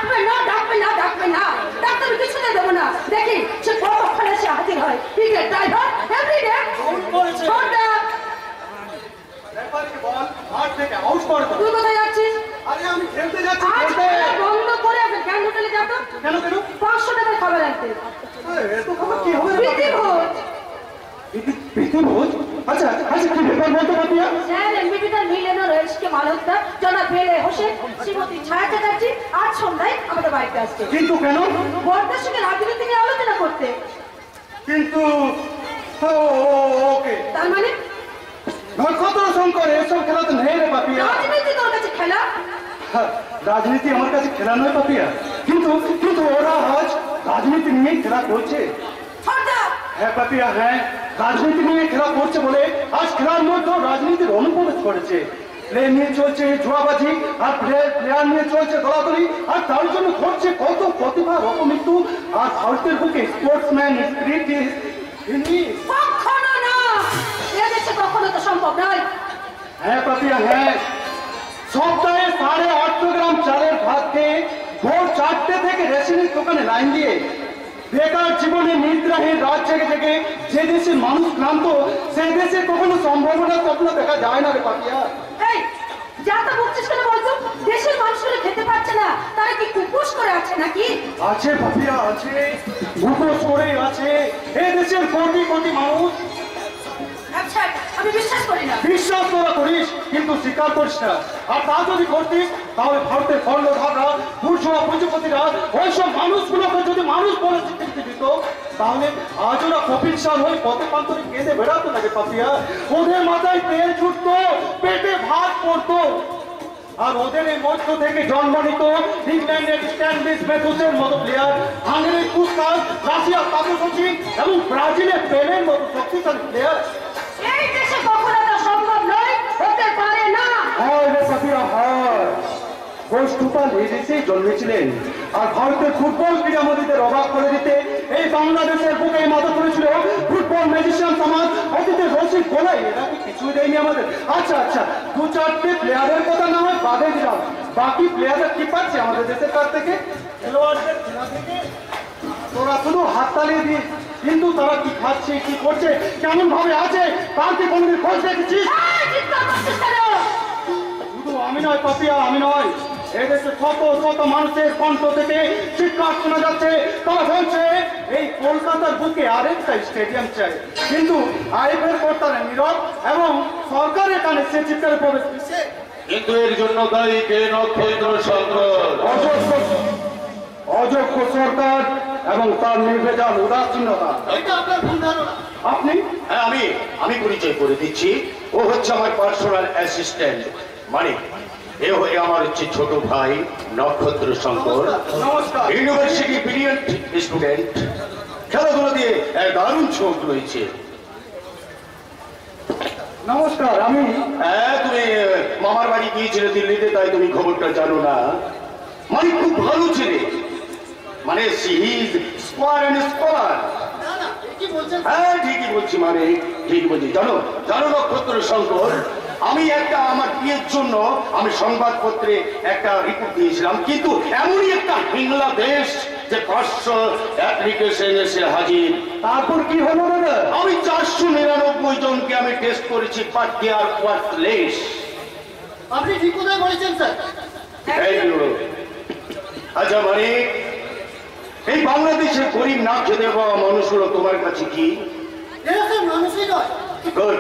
ডাকবে না ডাকবে না ডাকবে না, ডাক্তার কিছুতে দেবো না। দেখি সে কতক্ষণ এসে হাজির হয়। পিকের ড্রাইভার এভরিডে ছোটা। তুই কোথায় যাচ্ছিস? আরে আমি খেলতে যাচ্ছি। বন্ধ করে গ্র্যান্ড হোটেলে যাবো। কেন কেন? 500 টাকার খাবার আনতে। এত খাবার কি হবে? প্রীতিভোজ। প্রীতিভোজ? আচ্ছা আচ্ছা, কি ব্যাপার বলতে পাপিয়া? স্যার এমবিবিটার মিলেনর এসকে মালহোত্রা জনাব বেলে হোসেন শ্রীমতী ছায়া চ্যাটার্জি আজ সন্ধ্যায় আমাদের বাড়িতে আসছে। কিন্তু কেন? বড়দের সঙ্গে রাজনীতি নিয়ে আলোচনা করতে। কিন্তু ওকে, তার মানে নক্ষত্র শঙ্কর এসব খেলা তো নেই রে পাপিয়া। রাজনীতি তোর কাছে খেলা? রাজনীতি আমার কাছে খেলা নয় পাপিয়া, কিন্তু কিন্তু ওরা আজ রাজনীতি নিয়ে খেলা করছে। হ্যাঁ পাপিয়া, হ্যাঁ রাজনীতি নিয়ে খেলা করছে বলে আজ খেলার মধ্যে রাজনীতির অনুপ্রবেশ করেছে। প্লেয়ার নিয়ে চলছে জুয়াবাজি, আর প্লেয়ার নিয়ে চলছে দলাদলি, আর তার জন্য ঘটছে কত প্রতিভা অপমৃত্যু। আর ভারতের বুকে স্পোর্টসম্যান স্পিরিটিস্ট কখনো না, এদেশে কখনো তো সম্ভব নয়। হ্যাঁ পাপিয়া, হ্যাঁ সপ্তাহে 850 গ্রাম চালের ভাত খেয়ে ভোর 4টে থেকে রেশনের দোকানে লাইন দিয়ে বেকার জীবনে নিদ্রাহীন রাত জেগে জেগে যে দেশের মানুষ ক্লান্ত, সেই দেশে কখনো সম্ভাবনা স্বপ্ন দেখা যায় না রে পাপিয়া। এই যা তা বলছিস কেন বলতো? দেশের মানুষগুলো খেতে পাচ্ছে না, তারা কি কুপোষ করে আছে নাকি? আছে পাপিয়া, আছে, উপোস করে আছে এই দেশের কোটি কোটি মানুষ। আচ্ছা আমি বিশ্বাস করি না। বিশ্বাস তোরা করিস কিন্তু স্বীকার করিস না। আর তা যদি করতিস তাহলে ভারতের কর্ণধাররা বুর্জোয়া পুঁজিপতিরা ওইসব মানুষগুলোকে যদি মানুষ বলে স্বীকৃতি দিত, তাহলে আজ ওরা কপিল সার হয়ে পথে প্রান্তরে কেঁদে বেড়াতো নাকি পাপিয়া। ওদের মাথায় তেল ছুটতো, পেটে ভাত পড়তো। আর ওদের এই মধ্য থেকে জন্ম নিত ইংল্যান্ডের স্ট্যানলিস ম্যাথুসের মতো প্লেয়ার, হাঙ্গেরির পুস্কাস, রাশিয়ার তাবু সচিন এবং ব্রাজিলের পেলের মতো শক্তিশালী প্লেয়ার। এই দেশে কখনো তা সম্ভব নয়, হতে পারে না। হয় রে পাপিয়া, হয়। গোষ্ঠপাল এই দেশেই জন্মেছিলেন, আর ভারতের ফুটবল ক্রীড়ামোদীদের অবাক করে দিতে এই বাংলাদেশের বুকে মাথা করেছিল ফুটবল ম্যাজিশিয়ান সমাজ, অতীতের রসিক বলাই। এরা কি কিছুই দেয়নি আমাদের? আচ্ছা আচ্ছা, 2-4টে প্লেয়ারের কথা না হয় বাদে দিলাম, বাকি প্লেয়াররা কি পাচ্ছে আমাদের দেশের কাছ থেকে? খেলোয়াড়দের খেলা থেকে তোরা শুধু হাত তালিয়ে দিস, কিন্তু তারা কি খাচ্ছে, কি করছে, কেমন ভাবে আছে, তার কি কোনদিন খোঁজ রেখেছিস? শুধু আমি নয় পাপিয়া, আমি নয়, এদেশে শত শত মানুষের কণ্ঠ থেকে চিৎকার শোনা যাচ্ছে। তারা বলছে এই কলকাতার বুকে আরেকটা স্টেডিয়াম চাই, কিন্তু আইপের কর্তারা নীরব এবং সরকারের কানে সে চিৎকারে প্রবেশ দিচ্ছে। কিন্তু এর জন্য দায়ী কে? নক্ষত্র শঙ্কর। অযোগ্য সরকার এবং তার নির্ভেজাল উদাসীনতা। আপনি? হ্যাঁ, আমি পরিচয় করে দিচ্ছি। ও হচ্ছে আমার পার্সোনাল অ্যাসিস্ট্যান্ট, মানে আমার হচ্ছে ছোট ভাই নক্ষত্র শঙ্কর, ইউনিভার্সিটি ব্রিলিয়ান্ট স্টুডেন্ট, খেলাধুলা দিয়ে দারুণ ছোট রয়েছে। নমস্কার, আমি। হ্যাঁ, তুমি মামার বাড়ি গিয়েছিলে দিল্লিতে, তাই তুমি খবরটা জানো না। মানে খুব ভালো ছেলে, মানে হ্যাঁ ঠিকই বলছি, মানে ঠিক বলছি। জানো জানো নক্ষত্র শঙ্কর, আমি আমার বিয়ের জন্য আমি সংবাদপত্রে একটা রিপোর্ট দিয়েছিলাম, কিন্তু এমনই একটা হিংলা দেশ যে 500 অ্যাপ্লিকেশন এসে হাজির। তারপর কি হলো দাদা? আমি 499 জনকে আমি টেস্ট করেছি, বাট দে আর ওয়ার্থলেস। আপনি ঠিক কোথায় বলেছেন স্যার? আচ্ছা, মানে এই বাংলাদেশের গরিব না খেতে পাওয়া মানুষগুলো তোমার কাছে কি? এরা স্যার মানুষই নয়। গুড।